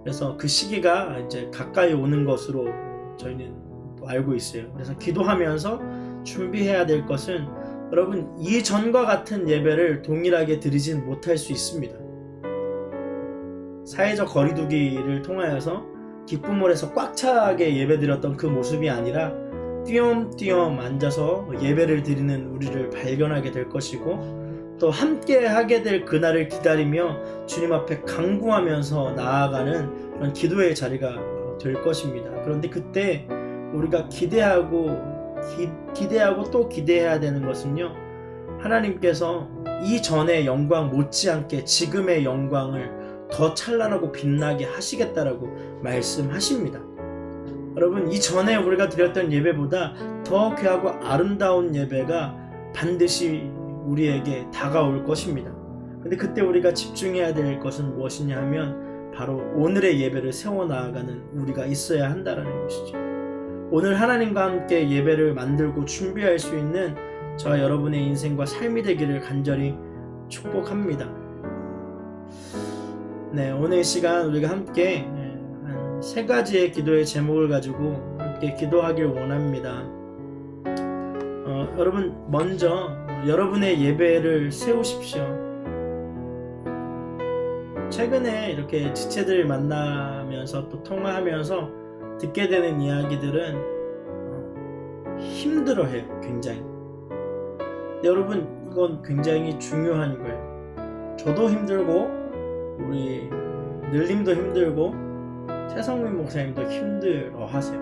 그래서 그 시기가 이제 가까이 오는 것으로 저희는 또 알고 있어요. 그래서 기도하면서 준비해야 될 것은 여러분, 이전과 같은 예배를 동일하게 드리진 못할 수 있습니다. 사회적 거리두기를 통하여서 기쁨홀에서 꽉 차게 예배드렸던 그 모습이 아니라 띄엄띄엄 앉아서 예배를 드리는 우리를 발견하게 될 것이고, 또 함께 하게 될 그날을 기다리며 주님 앞에 간구하면서 나아가는 그런 기도의 자리가 될 것입니다. 그런데 그때 우리가 기대하고 또 기대해야 되는 것은요, 하나님께서 이전의 영광 못지않게 지금의 영광을 더 찬란하고 빛나게 하시겠다라고 말씀하십니다. 여러분, 이전에 우리가 드렸던 예배보다 더 귀하고 아름다운 예배가 반드시 우리에게 다가올 것입니다. 근데 그때 우리가 집중해야 될 것은 무엇이냐 하면 바로 오늘의 예배를 세워나가는 우리가 있어야 한다는 것이죠. 오늘 하나님과 함께 예배를 만들고 준비할 수 있는 저와 여러분의 인생과 삶이 되기를 간절히 축복합니다. 네, 오늘 이 시간 우리가 함께 한 3가지의 기도의 제목을 가지고 함께 기도하길 원합니다. 여러분, 먼저 여러분의 예배를 세우십시오. 최근에 이렇게 지체들 만나면서 또 통화하면서 듣게 되는 이야기들은 힘들어해요, 굉장히. 여러분, 이건 굉장히 중요한 거예요. 저도 힘들고 우리 늘님도 힘들고 최성민 목사님도 힘들어하세요.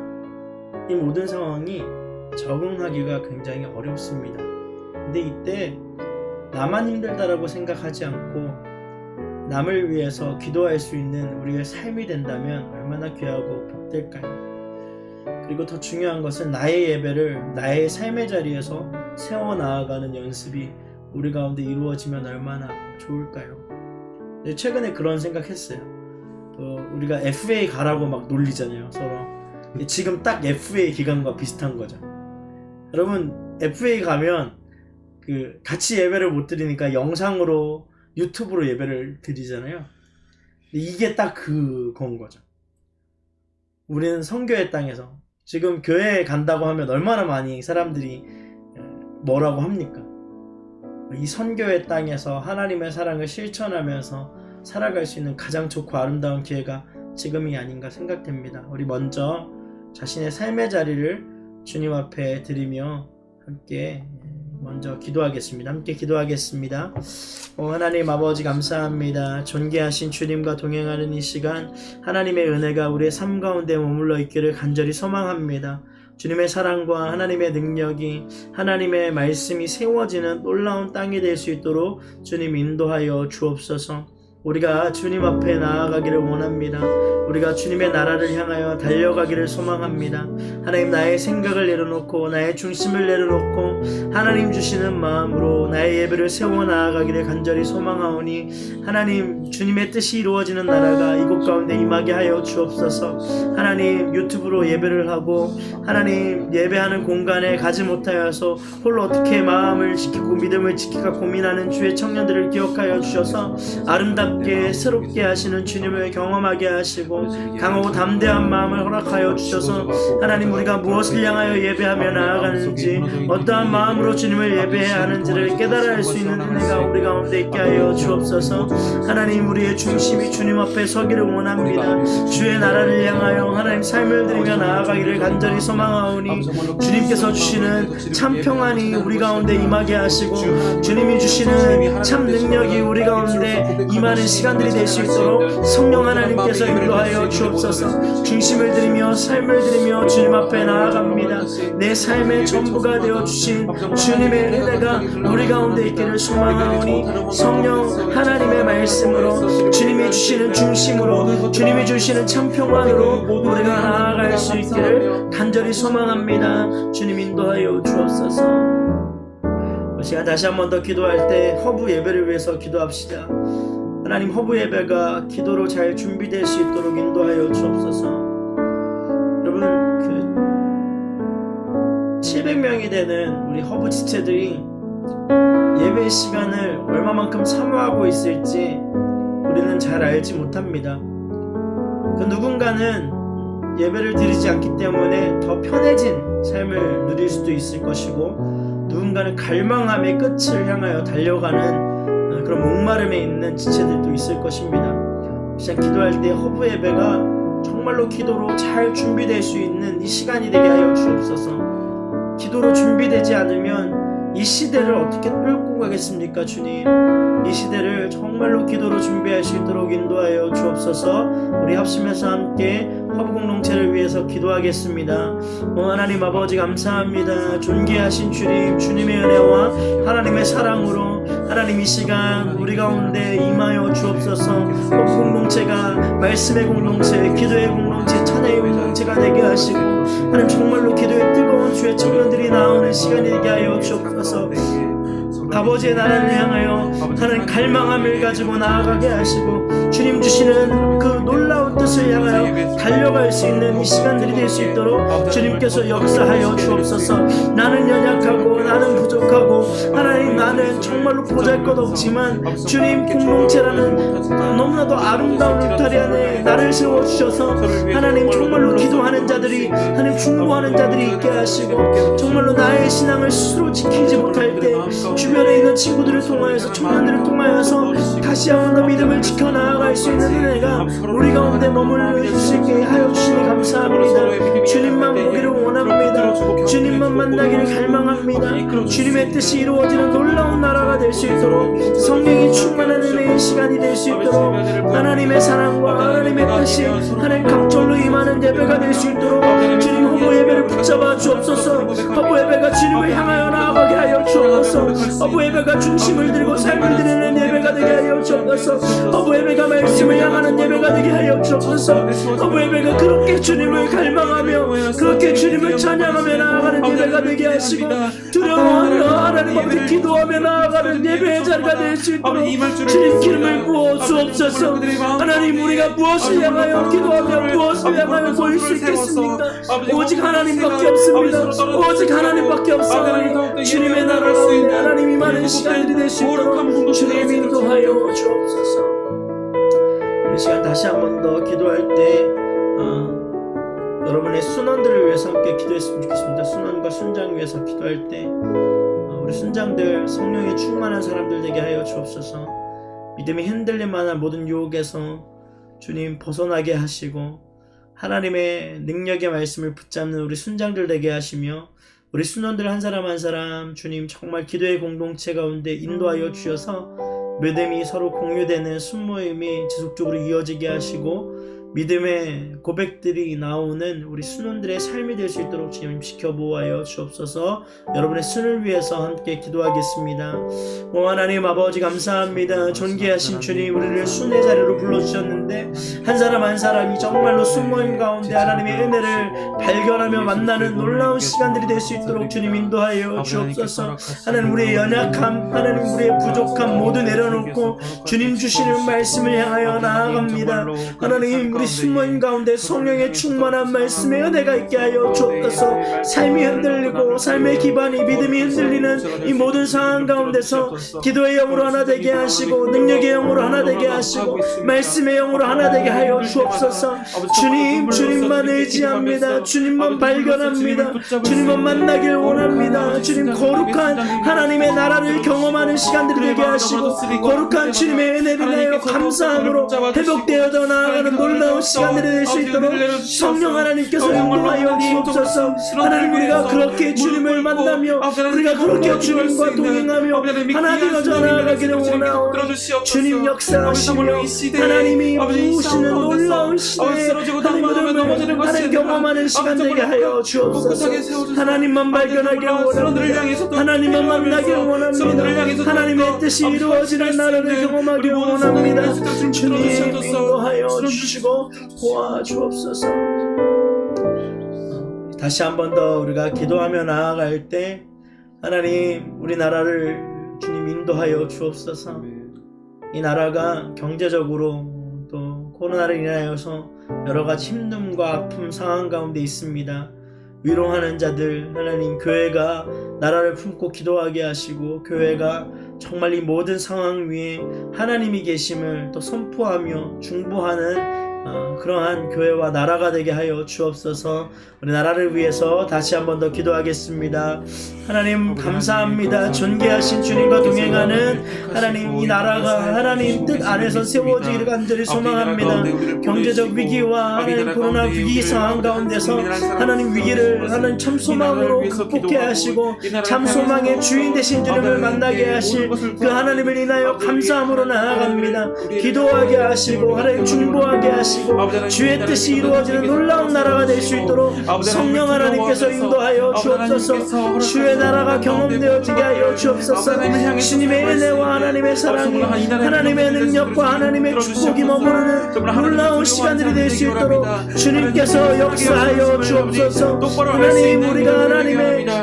이 모든 상황이 적응하기가 굉장히 어렵습니다. 근데 이때 나만 힘들다라고 생각하지 않고 남을 위해서 기도할 수 있는 우리의 삶이 된다면 얼마나 귀하고 복될까요? 그리고 더 중요한 것은 나의 예배를 나의 삶의 자리에서 세워나가는 연습이 우리 가운데 이루어지면 얼마나 좋을까요? 최근에 그런 생각했어요. 우리가 FA 가라고 막 놀리잖아요, 서로. 지금 딱 FA 기간과 비슷한 거죠. 여러분, FA 가면 같이 예배를 못 드리니까 영상으로 유튜브로 예배를 드리잖아요. 이게 딱 그건 거죠. 우리는 선교의 땅에서 지금 교회에 간다고 하면 얼마나 많이 사람들이 뭐라고 합니까? 이 선교의 땅에서 하나님의 사랑을 실천하면서 살아갈 수 있는 가장 좋고 아름다운 기회가 지금이 아닌가 생각됩니다. 우리 먼저 자신의 삶의 자리를 주님 앞에 드리며 함께 먼저 기도하겠습니다. 함께 기도하겠습니다. 하나님 아버지 감사합니다. 존귀하신 주님과 동행하는 이 시간 하나님의 은혜가 우리의 삶 가운데 머물러 있기를 간절히 소망합니다. 주님의 사랑과 하나님의 능력이 하나님의 말씀이 세워지는 놀라운 땅이 될 수 있도록 주님 인도하여 주옵소서. 우리가 주님 앞에 나아가기를 원합니다. 우리가 주님의 나라를 향하여 달려가기를 소망합니다. 하나님 나의 생각을 내려놓고 나의 중심을 내려놓고 하나님 주시는 마음으로 나의 예배를 세워 나아가기를 간절히 소망하오니 하나님 주님의 뜻이 이루어지는 나라가 이곳 가운데 임하게 하여 주옵소서. 하나님 유튜브로 예배를 하고 하나님 예배하는 공간에 가지 못하여서 홀로 어떻게 마음을 지키고 믿음을 지킬까 고민하는 주의 청년들을 기억하여 주셔서 아름답게 새롭게 하시는 주님을 경험하게 하시고 강하고 담대한 마음을 허락하여 주셔서 하나님 우리가 무엇을 향하여 예배하며 나아가는지 어떠한 마음으로 주님을 예배해야 하는지를 깨달아 알 수 있는 은혜가 우리 가운데 있게 하여 주옵소서. 하나님 우리의 중심이 주님 앞에 서기를 원합니다. 주의 나라를 향하여 하나님 삶을 드리며 나아가기를 간절히 소망하오니 주님께서 주시는 참 평안이 우리 가운데 임하게 하시고 주님이 주시는 참 능력이 우리 가운데 임하는 시간들이 될 수 있도록 성령 하나님께서 인도하여 주옵소서. 중심을 드리며 삶을 드리며 주님 앞에 나아갑니다. 내 삶의 전부가 되어주신 주님의 은혜가 우리 가운데 있기를 소망하오니 성령 하나님의 말씀으로 주님이 주시는 중심으로 주님이 주시는 참 평안으로 우리가 나아갈 수 있기를 간절히 소망합니다. 주님 인도하여 주옵소서. 이 시간 다시 한 번 더 기도할 때 허브 예배를 위해서 기도합시다. 하나님 허브 예배가 기도로 잘 준비될 수 있도록 인도하여 주옵소서. 여러분 700명이 되는 우리 허브 지체들이 예배 시간을 얼마만큼 사모하고 있을지 우리는 잘 알지 못합니다. 누군가는 예배를 드리지 않기 때문에 더 편해진 삶을 누릴 수도 있을 것이고 누군가는 갈망함의 끝을 향하여 달려가는 그런 목마름에 있는 지체들도 있을 것입니다. 시작 기도할 때 허브 예배가 정말로 기도로 잘 준비될 수 있는 이 시간이 되게 하여 주옵소서. 기도로 준비되지 않으면 이 시대를 어떻게 끌고 가겠습니까 주님? 이 시대를 정말로 기도로 준비할 수 있도록 인도하여 주옵소서. 우리 합심해서 함께 허브 공동체를 위해서 기도하겠습니다. 하나님 아버지 감사합니다. 존귀하신 주님, 주님의 은혜와 하나님의 사랑으로 하나님 이 시간 우리 가운데 임하여 주옵소서. 허브 공동체가 말씀의 공동체, 기도의 공동체, 찬양의 공동체가 되게 하시고 하나님 정말로 기도의 뜨거운 주의 청년들이 나오는 시간이 되게 하여 주옵소서. 아버지의 나라를 향하여 하나님 갈망함을 가지고 나아가게 하시고 주님 주시는 그 놀라운 뜻을 향하여 달려갈 수 있는 이 시간들이 될 수 있도록 주님께서 역사하여 주옵소서. 나는 연약하고 나는 부족하고 하나님 나는 정말로 보잘것없지만 주님 공동체라는 너무나도 아름다운 울타리 안에 나를 세워주셔서 하나님 정말로 기도하는 자들이 하나님 충고하는 자들이 있게 하시고 정말로 나의 신앙을 스스로 지키지 못할 때 주변에 있는 친구들을 통하여서 청년들을 통하여서 다시 한번 더 믿음을 지켜나아갈 수 있는 은혜가 우리 가운데 머물러 주시게 하여 주시니 감사합니다. 주님만 보기를 원합니다. 주님만 만나기를 갈망합니다. 주님의 뜻이 이루어지는 놀라운 나라가 될 수 있도록 성령이 충만한 은혜의 시간이 될 수 있도록 하나님의 사랑과 하나님의 뜻이 하나님 강철로 임하는 예배가 될 수 있도록 주님 허브 예배를 붙잡아 주옵소서. 허브 예배가 주님을 향하여 나아가게 하여 주옵소서. 허브 예배가 중심을 들고 삶을 드리는 예배가 되게 하여 주옵소서. 허브 예배가 말씀을 향하는 예배가 되게 하여 주옵소서. 허브 예배가 그렇게 주님을 갈망하며 그렇게 주님을 찬양하며 나아가는 예배가 되게 하시고 두려워하며 하나님 앞에 기도하며 나아가는 예배의 자리가 될 수 있도록 주님 기름을 부어 주옵소서. 하나님 우리가 무엇을 향하여 기도하며 무엇을 향하여 보일 수 있겠습니까? 오직 하나님밖에 없습니다. 오직 하나님밖에 없사오니 주님의 나라 가운데 하나님이 많은 시간들이 될 수 있도록 주님 인도하여 주옵소서. 이 시간 다시 한 번 더 기도할 때 여러분의 순원들을 위해서 함께 기도했으면 좋겠습니다. 순원과 순장 위해서 기도할 때 우리 순장들 성령에 충만한 사람들 되게 하여 주옵소서. 믿음이 흔들릴 만한 모든 유혹에서 주님 벗어나게 하시고 하나님의 능력의 말씀을 붙잡는 우리 순장들 되게 하시며 우리 순원들 한 사람 한 사람 주님 정말 기도의 공동체 가운데 인도하여 주셔서 믿음이 서로 공유되는 순모임이 지속적으로 이어지게 하시고 믿음의 고백들이 나오는 우리 순원들의 삶이 될 수 있도록 주님 지켜보아여 주옵소서. 여러분의 순을 위해서 함께 기도하겠습니다. 오 하나님 아버지 감사합니다. 존귀하신 주님 우리를 순의 자리로 불러주셨는데 한 사람 한 사람이 정말로 순모임 가운데 하나님의 은혜를 발견하며 만나는 놀라운 시간들이 될 수 있도록 주님 인도하여 주옵소서. 하나님 우리의 연약함 하나님 우리의 부족함 모두 내려놓고 주님 주시는 말씀을 향하여 나아갑니다. 하나님 우리 순모임 가운데 성령의 충만한 말씀의 은혜가 있게 하여 주옵소서. 삶이 흔들리고 삶의 기반이 믿음이 흔들리는 이 모든 상황 가운데서 기도의 영으로 하나 되게 하시고 능력의 영으로 하나 되게 하시고 말씀의 영으로 하나 되게 하여 주옵소서. 주님 주님만 의지합니다. 주님만 발견합니다. 주님만 만나길 원합니다. 주님 거룩한 하나님의 나라를 경험하는 시간들이 되게 하시고 거룩한 주님의 은혜를 인하여 감사함으로 회복되어져 나아가는 놀라운 시간들이 될 수 있도록 성령 하나님께서 인도하여 주옵소서. 하나님 우리가 그렇게 주님을 만나며 우리가 그렇게 주님과 동행하며 하나 되어져 나아가기를 원하오니 주님 역사하시며 하나님이 부으시는 놀라운 시대에 하나님을 하나님 경험하는 시간 되게 하여 주옵소서. 하나님만 발견하기를 원합니다. 하나님만 만나기를 원합니다. 하나님의 뜻이 이루어지는 나라를 경험하기를 원합니다. 주님 인도하여 주시고 도와주옵소서. 다시 한 번 더 우리가 기도하며 나아갈 때 하나님 우리 나라를 주님 인도하여 주옵소서. 이 나라가 경제적으로 또 코로나를 인하여서 여러가지 힘듦과 아픔 상황 가운데 있습니다. 위로하는 자들 하나님 교회가 나라를 품고 기도하게 하시고 교회가 정말 이 모든 상황 위에 하나님이 계심을 또 선포하며 중보하는 그러한 교회와 나라가 되게 하여 주옵소서. 우리 나라를 위해서 다시 한 번 더 기도하겠습니다. 하나님 감사합니다. 존귀하신 주님과 동행하는 하나님 이 나라가 하나님 뜻 안에서 세워지기를 간절히 소망합니다. 경제적 위기와 하나님 코로나 위기 상황 가운데서 하나님 위기를 하나님 참 소망으로 극복해 하시고 참 소망의 주인 되신 주님을 만나게 하실 그 하나님을 인하여 감사함으로 나아갑니다. 기도하게 하시고 하나님 중보하게 하시고 주의 뜻이 이루어지는 놀라운 나라가 될 수 있도록 성령 하나님께서 인도하여 주옵소서. 주의 나라가 경험되어지게 하여 주옵소서. 주님의 은혜와 하나님의 사랑이 하나님의 능력과 하나님의 축복이 머무르는 놀라운 시간들이 될 수 있도록 주님께서 역사하여 주옵소서. 하나님 우리가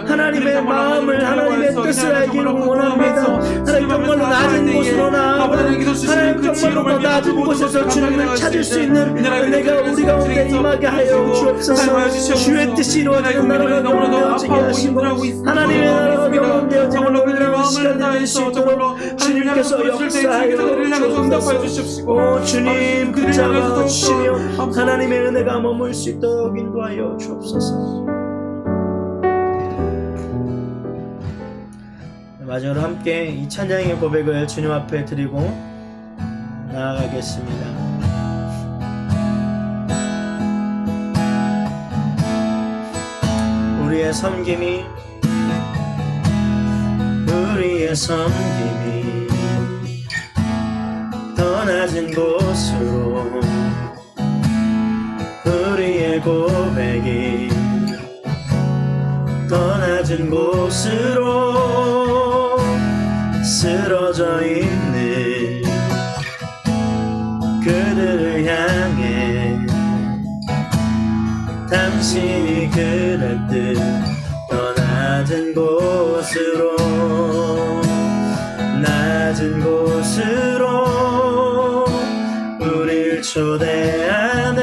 하나님의 마음을 하나님의 뜻을 알기를 원합니다. 하나님 정말로 낮은 곳으로 나아가 하나님 정말로 더 낮은 곳에서 주님을 찾을 수 있는 은혜가 우리 가운데 임하게 하여 주옵소서. 주의 뜻이 이루어지는 나라가 경험되어지게 하시고 하나님의 나라가 경험되어지는 놀라운 시간이 될 수 있도록 주님께서 역사하여 주옵소서. 오 주님 붙잡아 주시며 하나님의 은혜가 머물 수 있도록 인도하여 주옵소서. 마지막으로 함께 이 찬양의 고백을 주님 앞에 드리고 나아가겠습니다. 우리의 섬김이 더 낮은 곳으로 우리의 고백이 더 낮은 곳으로 쓰러져 있는 그들을 향해 당신이 그랬듯 더 낮은 곳으로 우릴 초대하네.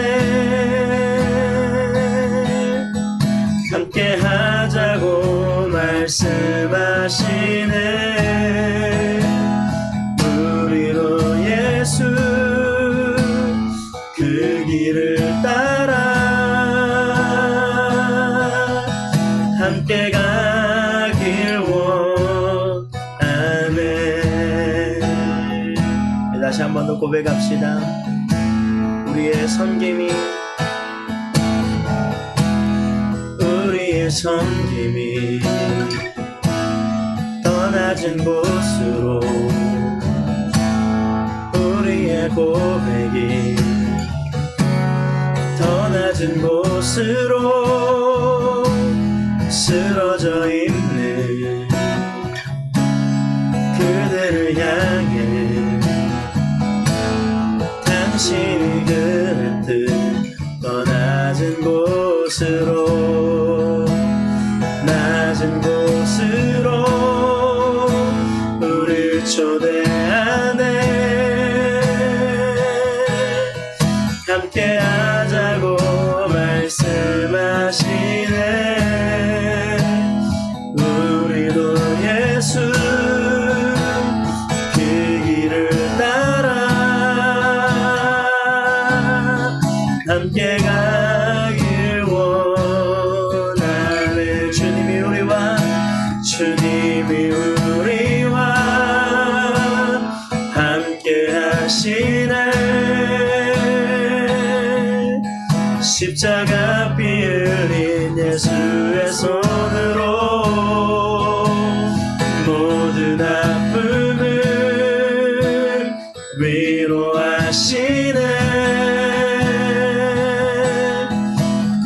함께 하자고 말씀하시네. 우리로 예수 그 길을 따라 함께 가길 원하네. 다시 한 번 더 고백합시다. 우리의 섬김이 더 낮은 곳으로 우리의 고백이 더 낮은 곳으로 쓰러져 있는 그들을 향해 당신이 그랬듯 더 낮은 곳으로 우릴 초대하네. 함께 하자고 말씀하시네. 우리도 예수 그 길을 따라 함께 가길 원하네. 주님이 우리와 함께 하시네. 십자가 피 흘린 예수의 손으로 모든 아픔을 위로하시네.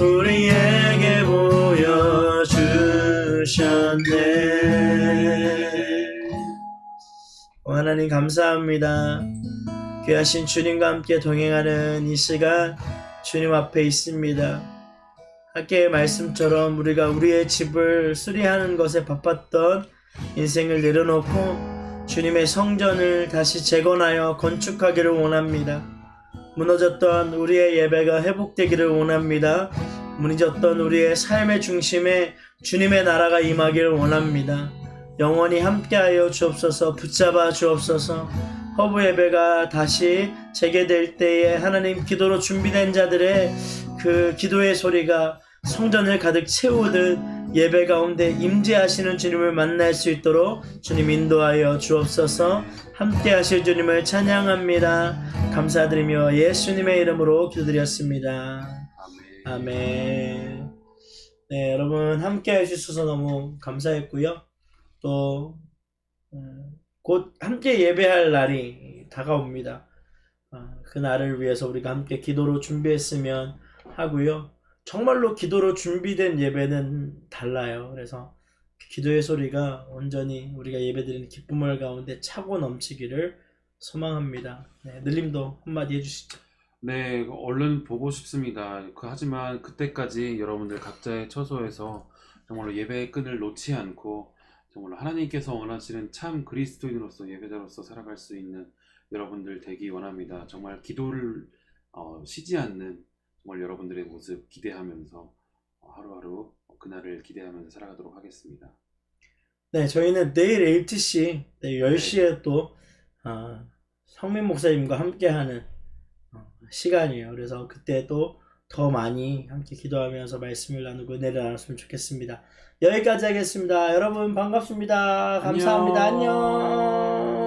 우리에게 보여주셨네. 하나님 감사합니다. 귀하신 주님과 함께 동행하는 이 시간 주님 앞에 있습니다. 학계의 말씀처럼 우리가 우리의 집을 수리하는 것에 바빴던 인생을 내려놓고 주님의 성전을 다시 재건하여 건축하기를 원합니다. 무너졌던 우리의 예배가 회복되기를 원합니다. 무너졌던 우리의 삶의 중심에 주님의 나라가 임하기를 원합니다. 영원히 함께하여 주옵소서. 붙잡아 주옵소서. 허브 예배가 다시 재개될 때에 하나님 기도로 준비된 자들의 그 기도의 소리가 성전을 가득 채우듯 예배 가운데 임재하시는 주님을 만날 수 있도록 주님 인도하여 주옵소서. 함께 하실 주님을 찬양합니다. 감사드리며 예수님의 이름으로 기도드렸습니다. 아멘. 네, 여러분 함께 해주셔서 너무 감사했고요. 또 곧 함께 예배할 날이 다가옵니다. 그 날을 위해서 우리가 함께 기도로 준비했으면 하고요. 정말로 기도로 준비된 예배는 달라요. 그래서 기도의 소리가 온전히 우리가 예배드리는 기쁨을 가운데 차고 넘치기를 소망합니다. 네, 늘림도 한마디 해주시죠. 네, 얼른 보고 싶습니다. 하지만 그때까지 여러분들 각자의 처소에서 정말로 예배의 끈을 놓지 않고 정말로 하나님께서 원하시는 참 그리스도인으로서 예배자로서 살아갈 수 있는 여러분들 되기 원합니다. 정말 기도를 쉬지 않는 정말 여러분들의 모습 기대하면서 하루하루 그날을 기대하면서 살아가도록 하겠습니다. 네, 저희는 내일 LTC 10시에 또 성민 목사님과 함께하는 시간이에요. 그래서 그때 또 더 많이 함께 기도하면서 말씀을 나누고 은혜를 나눴으면 좋겠습니다. 여기까지 하겠습니다. 여러분 반갑습니다. 감사합니다. 안녕.